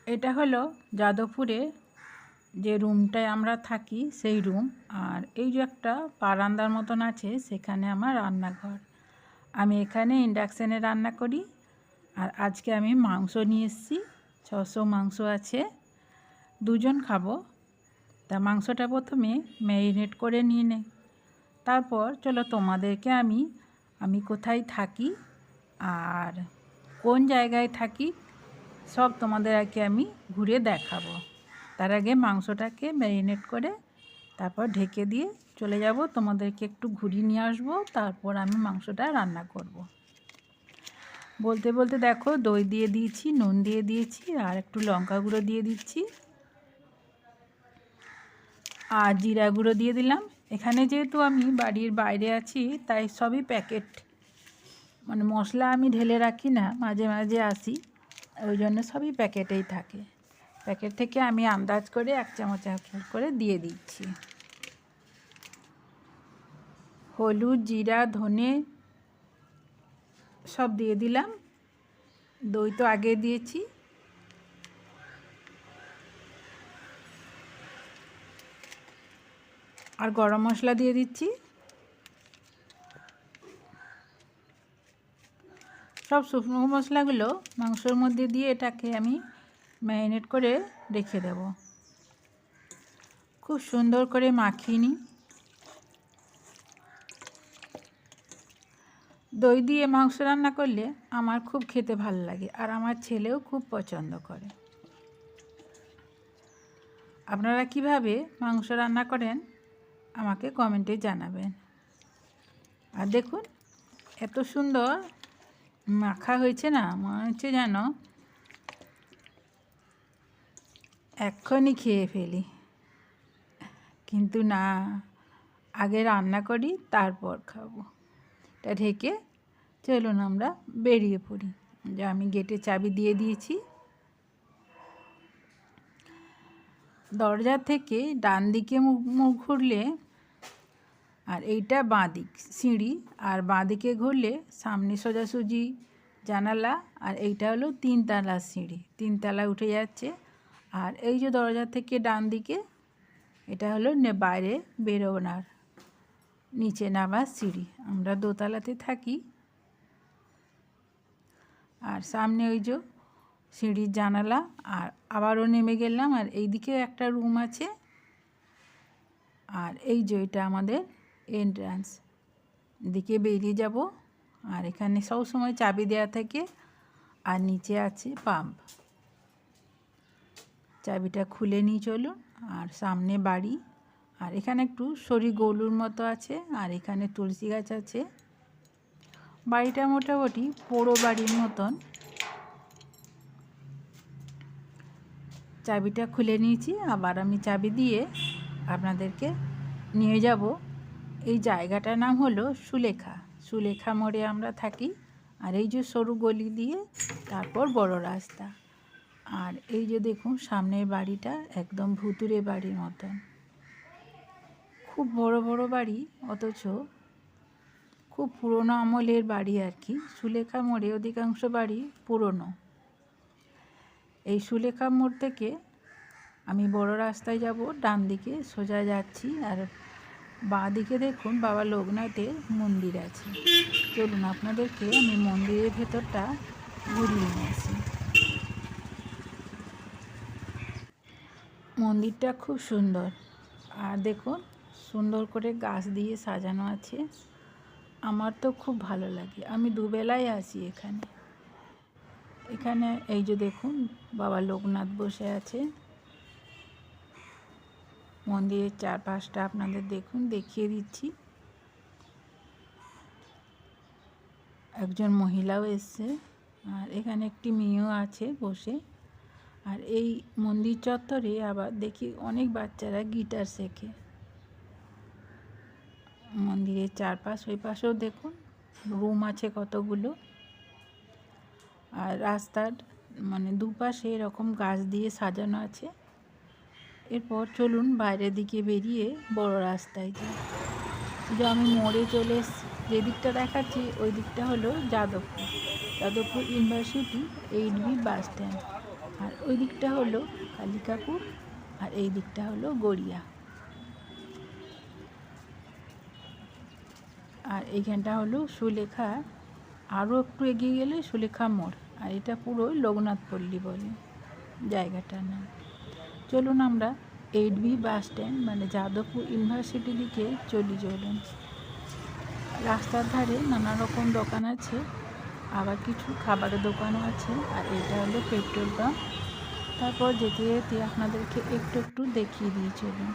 এটা হলো যাদবপুরে যে রুমটায় আমরা থাকি সেই রুম। আর এই যে একটা বারান্দার মতন আছে, সেখানে আমার রান্নাঘর। আমি এখানে ইন্ডাকশানে রান্না করি। আর আজকে আমি মাংস নিয়ে এসেছি, 600 মাংস আছে, 2 জন খাবো। তা মাংসটা প্রথমে ম্যারিনেট করে নিয়ে নেই। তারপর চলো তোমাদেরকে আমি কোথায় থাকি আর কোন জায়গায় থাকি সব তোমাদের আগে আমি ঘুরে দেখাবো। তার আগে মাংসটাকে ম্যারিনেট করে তারপর ঢেকে দিয়ে চলে যাব, তোমাদেরকে একটু ঘুরিয়ে নিয়ে আসবো, তারপর আমি মাংসটা রান্না করব। বলতে বলতে দেখো দই দিয়ে দিয়েছি, নুন দিয়ে দিয়েছি, আর একটু লঙ্কা গুঁড়ো দিয়ে দিচ্ছি, আর জিরা গুঁড়ো দিয়ে দিলাম। এখানে যেহেতু আমি বাড়ির বাইরে আছি তাই সবই প্যাকেট, মানে মশলা আমি ঢেলে রাখি না, মাঝে মাঝে আসি, ওই জন্য সবই প্যাকেটেই থাকে। প্যাকেট থেকে আমি আন্দাজ করে 1 চামচ করে দিয়ে দিচ্ছি। হলুদ, জিরা, ধনে সব দিয়ে দিলাম। দই তো আগে দিয়েছি। আর গরম মশলা দিয়ে দিচ্ছি। সব শুকনো মশলাগুলো মাংসের মধ্যে দিয়ে এটাকে আমি ম্যারিনেট করে রেখে দেব। খুব সুন্দর করে মাখিয়ে নিই। দই দিয়ে মাংস রান্না করলে আমার খুব খেতে ভালো লাগে, আর আমার ছেলেও খুব পছন্দ করে। আপনারা কিভাবে মাংস রান্না করেন আমাকে কমেন্টে জানাবেন। আর দেখুন এত সুন্দর মাখা হয়েছে না, মনে হচ্ছে যেন এক্ষুনি খেয়ে ফেলি, কিন্তু না, আগে রান্না করি তারপর খাবো। এটা ঢেকে চলুন আমরা বেরিয়ে পড়ি। যে আমি গেটে চাবি দিয়ে দিয়েছি। দরজা থেকে ডান দিকে মুখ ঘুরলে, আর এইটা বাঁ দিক সিঁড়ি, আর বাঁ দিকে ঘুরলে সামনে সোজাসুজি জানালা, আর এইটা হলো 3 তলা সিঁড়ি, 3 তলায় উঠে যাচ্ছে। আর এই যে দরজা থেকে ডান দিকে, এটা হলো বাইরে বেরোনার নিচে নামার সিঁড়ি। আমরা দোতলাতে থাকি। আর সামনে ওই যে সিঁড়ির জানালা, আর আবারও নেমে গেলাম। আর এই দিকে একটা রুম আছে, আর এই যে এটা আমাদের এন্ট্রান্স, দিকে বেরিয়ে যাব। আর এখানে সব সময় চাবি দেওয়া থাকে, আর নিচে আছে পাম্প। চাবিটা খুলে নিয়ে চলুন। আর সামনে বাড়ি, আর এখানে একটু সরি গৌলুর মতো আছে, আর এখানে তুলসী গাছ আছে। বাড়িটা মোটামুটি পোড়ো বাড়ির মতন। চাবিটা খুলে নিয়েছি, আবার আমি চাবি দিয়ে আপনাদেরকে নিয়ে যাব। এই জায়গাটার নাম হলো সুলেখা মোড়ে আমরা থাকি। আর এই যে সরু গলি দিয়ে তারপর বড় রাস্তা। আর এই যে দেখুন সামনের বাড়িটা একদম ভুতুরে বাড়ির মতন, খুব বড় বড় বাড়ি, অথচ খুব পুরনো আমলের বাড়ি আর কি। সুলেখা মোড়ে অধিকাংশ বাড়ি পুরনো। এই সুলেখা মোড় থেকে আমি বড় রাস্তায় যাব, ডান দিকে সোজা যাচ্ছি। আর বাঁ দিকে দেখুন বাবা লোকনাথের মন্দির আছে। চলুন আপনাদেরকে আমি মন্দিরের ভেতরটা ঘুরিয়ে নিয়ে আসি। মন্দিরটা খুব সুন্দর, আর দেখুন সুন্দর করে গাছ দিয়ে সাজানো আছে। আমার তো খুব ভালো লাগে, আমি দুবেলায় আসি এখানে। এখানে এই যে দেখুন বাবা লোকনাথ বসে আছে। মন্দিরের চারপাশটা আপনাদের দেখুন দেখিয়ে দিচ্ছি। একজন মহিলাও এসছে, আর এখানে একটি মেয়েও আছে বসে। আর এই মন্দির চত্বরে আবার দেখি অনেক বাচ্চারা গিটার শেখে। মন্দিরের চারপাশ, ওই পাশেও দেখুন রুম আছে কতগুলো। আর রাস্তার মানে দুপাশে এরকম গাছ দিয়ে সাজানো আছে। এরপর চলুন বাইরের দিকে বেরিয়ে বড় রাস্তায় যাই। যে আমি মোড়ে চলে এসেছি, যে দিকটা দেখাচ্ছি ওই দিকটা হলো Jadavpur university 8B bus stand. আর ওই দিকটা হলো কালিকাপুর, আর এই দিকটা হলো গড়িয়া। আর এইখানটা হলো সুলেখা, আরও একটু এগিয়ে গেলে সুলেখা মোড়। আর এটা পুরোই লোকনাথ পল্লী বলে জায়গাটার নাম। চলুন আমরা 8B বাস স্ট্যান্ড মানে যাদবপুর ইউনিভার্সিটির দিকে চলুন। রাস্তার ধারে নানা রকম দোকান আছে, আবার কিছু খাবারের দোকানও আছে। আর এটা হলো পেট্রোল পাম্প। তারপর যেতে যেতে আপনাদেরকে একটু একটু দেখিয়ে দিয়ে চলুন।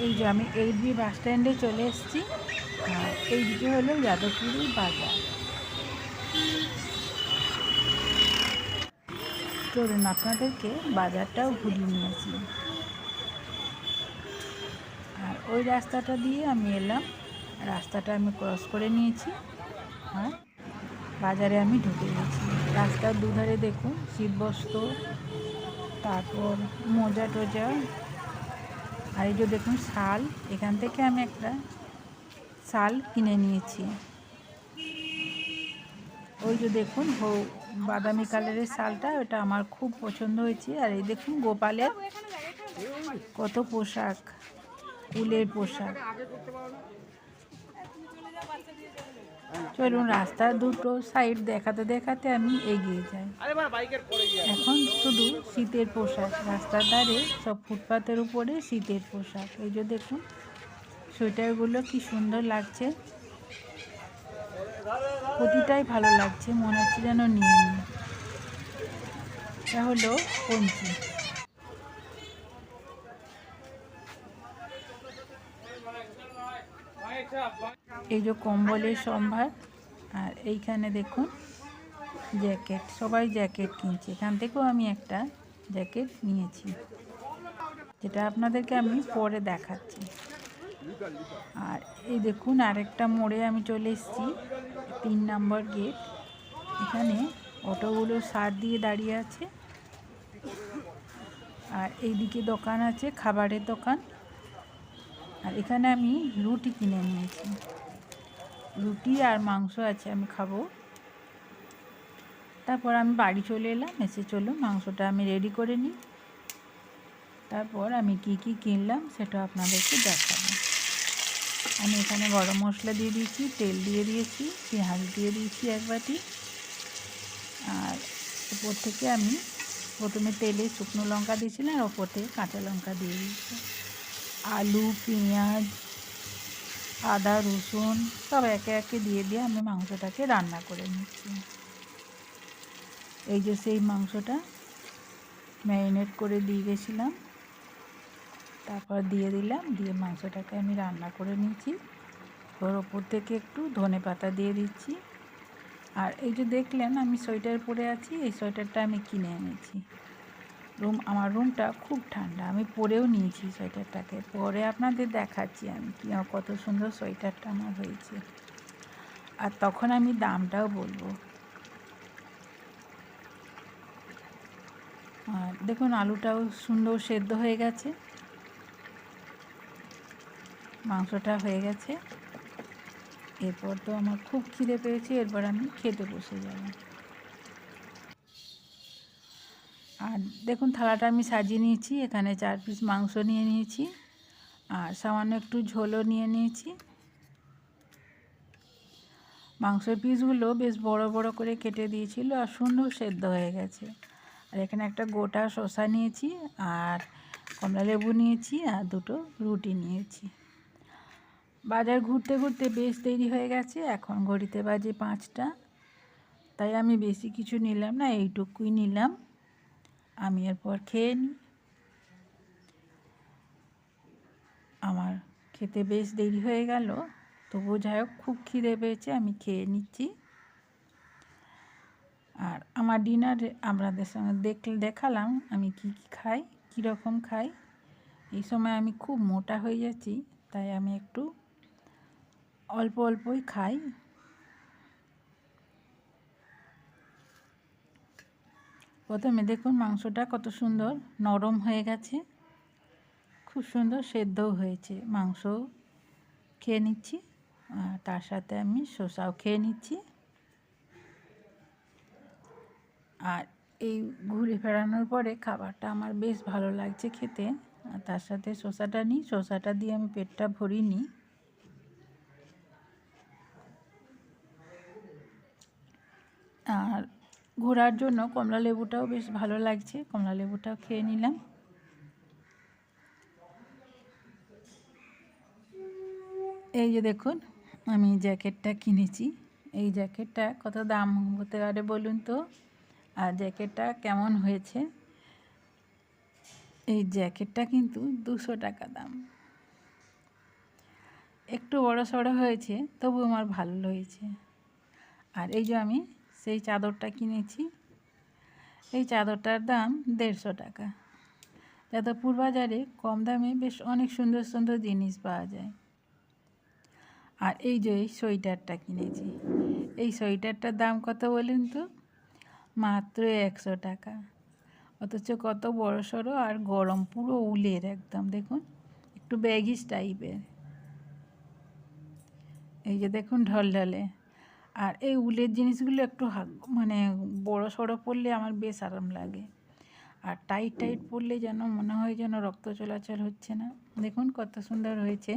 এই যে আমি 8B বাস স্ট্যান্ডে চলে এসেছি। আর এইদিকে হলো যাদবপুরের বাজার। চলুন আপনাদেরকে বাজারটাও ঘুরিয়ে নিয়েছি। আর ওই রাস্তাটা দিয়ে আমি এলাম, রাস্তাটা আমি ক্রস করে নিয়েছি আর বাজারে আমি ঢুকে গেছি। রাস্তার দুধারে দেখুন শীতবস্ত্র, তারপর মোজা টোজা, আর এই যে দেখুন শাল। এখান থেকে আমি একটা শাল কিনে নিয়েছি। ওই যে দেখুন বাদামি কালারের শালটা, ওটা আমার খুব পছন্দ হয়েছে। আর এই দেখুন গোপালের কত পোশাক, উলের পোশাক। চলুন রাস্তার দুটো সাইড দেখাতে দেখাতে আমি এগিয়ে যাই। এখন শুধু শীতের পোশাক, রাস্তার ধারে সব ফুটপাতের উপরে শীতের পোশাক। এই যে দেখুন সোয়েটারগুলো কি সুন্দর লাগছে, প্রতিটাই ভালো লাগছে, মনে হচ্ছে যেন নিয়ে নিই। এটা হলো পঞ্চি। এই যে কম্বলের সম্ভার। আর এইখানে দেখুন জ্যাকেট, সবাই জ্যাকেট কিনছে। এখান থেকেও আমি একটা জ্যাকেট নিয়েছি, যেটা আপনাদেরকে আমি পরে দেখাচ্ছি। আর এই দেখুন আরেকটা মোড়ে আমি চলে এসেছি, 3 নম্বর গেট। এখানে অটোগুলো সার দিয়ে দাঁড়িয়ে আছে। আর এইদিকে দোকান আছে, খাবারের দোকান। আর এখানে আমি রুটি কিনে নিয়েছি, রুটি আর মাংস আছে, আমি খাবো। তারপর আমি বাড়ি চলে এলাম, এসে চলুন মাংসটা আমি রেডি করে নিই। তারপর আমি কি কি কিনলাম সেটা আপনাদেরকে দেখাবো। আমি এখানে গরম মশলা দিয়ে দিয়েছি, তেল দিয়ে দিয়েছি, পেঁয়াজ দিয়ে দিয়েছি 1 বাটি। আর উপর থেকে আমি প্রথমে তেলে শুকনো লঙ্কা দিয়েছিলাম, আর ওপর থেকে কাঁচা লঙ্কা দিয়ে দিয়েছি। আলু, পেঁয়াজ, আদা, রসুন সব একে একে দিয়ে আমি মাংসটাকে রান্না করে নিচ্ছি। এই যে সেই মাংসটা ম্যারিনেট করে দিয়ে গেছিলাম, তারপর দিয়ে দিলাম, দিয়ে মাংসটাকে আমি রান্না করে নিয়েছি। ওর ওপর থেকে একটু ধনেপাতা দিয়ে দিচ্ছি। আর এই যে দেখলেন আমি সোয়েটার পরে আছি, এই সোয়েটারটা আমি কিনে এনেছি। আমার রুমটা খুব ঠান্ডা, আমি পরেও নিয়েছি সোয়েটারটাকে, পরে আপনাদের দেখাচ্ছি আমি কত সুন্দর সোয়েটারটা আমার হয়েছে। আর তখন আমি দামটাও বলবো। আর দেখুন আলুটাও সুন্দর সেদ্ধ হয়ে গেছে, মাংসটা হয়ে গেছে। এরপর তো আমার খুব খিদে পেয়েছে, এরপর আমি খেতে বসে যাব। আর দেখুন থালাটা আমি সাজিয়ে নিয়েছি, এখানে 4 পিস মাংস নিয়ে নিয়েছি, আর সামান্য একটু ঝোলও নিয়ে নিয়েছি। মাংসের পিসগুলো বেশ বড় বড় করে কেটে দিয়েছিল, আর সুন্দর সেদ্ধ হয়ে গেছে। আর এখানে একটা গোটা শসা নিয়েছি, আর কমলা লেবু নিয়েছি, আর 2টো রুটি নিয়েছি। বাজার ঘুরতে ঘুরতে বেশ দেরি হয়ে গেছে, এখন ঘড়িতে বাজে 5টা। তাই আমি বেশি কিছু নিলাম না, এইটুকুই নিলাম। আমি এরপর খেয়ে নিই। আমার খেতে বেশ দেরি হয়ে গেল, তবুও যাই হোক খুব খিদে পেয়েছে, আমি খেয়ে নিচ্ছি। আর আমার ডিনারে আপনাদের সঙ্গে দেখালাম আমি কি কি খাই, কীরকম খাই। এই সময় আমি খুব মোটা হয়ে যাচ্ছি, তাই আমি একটু অল্প অল্পই খাই। প্রথমে দেখুন মাংসটা কত সুন্দর নরম হয়ে গেছে, খুব সুন্দর সেদ্ধও হয়েছে। মাংস খেয়ে নিচ্ছি আর তার সাথে আমি শসাও খেয়ে নিচ্ছি। আর এই ঘুরে ফেরানোর পরে খাবারটা আমার বেশ ভালো লাগছে খেতে। আর তার সাথে শসাটা নিই, শসাটা দিয়ে আমি পেটটা ভরিয়ে নিই। আর ঘোরার জন্য কমলা লেবুটাও বেশ ভালো লাগছে, কমলা লেবুটাও খেয়ে নিলাম। এই যে দেখুন আমি জ্যাকেটটা কিনেছি। এই জ্যাকেটটা কত দাম হতে পারে বলুন তো, আর জ্যাকেটটা কেমন হয়েছে। এই জ্যাকেটটা কিন্তু 200 টাকা দাম। একটু বড় সড়ো হয়েছে, তবু আমার ভালো হয়েছে। আর এই যে আমি সেই চাদরটা কিনেছি, এই চাদরটার দাম 150 টাকা। যাদবপুর বাজারে কম দামে বেশ অনেক সুন্দর সুন্দর জিনিস পাওয়া যায়। আর এই যে এই সোয়েটারটা কিনেছি, এই সোয়েটারটার দাম কত বলুন তো, মাত্র 100 টাকা। অথচ কত বড় সড়ো আর গরম, পুরো উলের একদম, দেখুন একটু ব্যাগিস টাইপের। এই যে দেখুন ঢলঢলে। আর এই উলের জিনিসগুলো একটু মানে বড় সড়ো পরলে আমার বেশ আরাম লাগে। আর টাইট টাইট পরলে যেন মনে হয় যেন রক্ত চলাচল হচ্ছে না। দেখুন কত সুন্দর হয়েছে।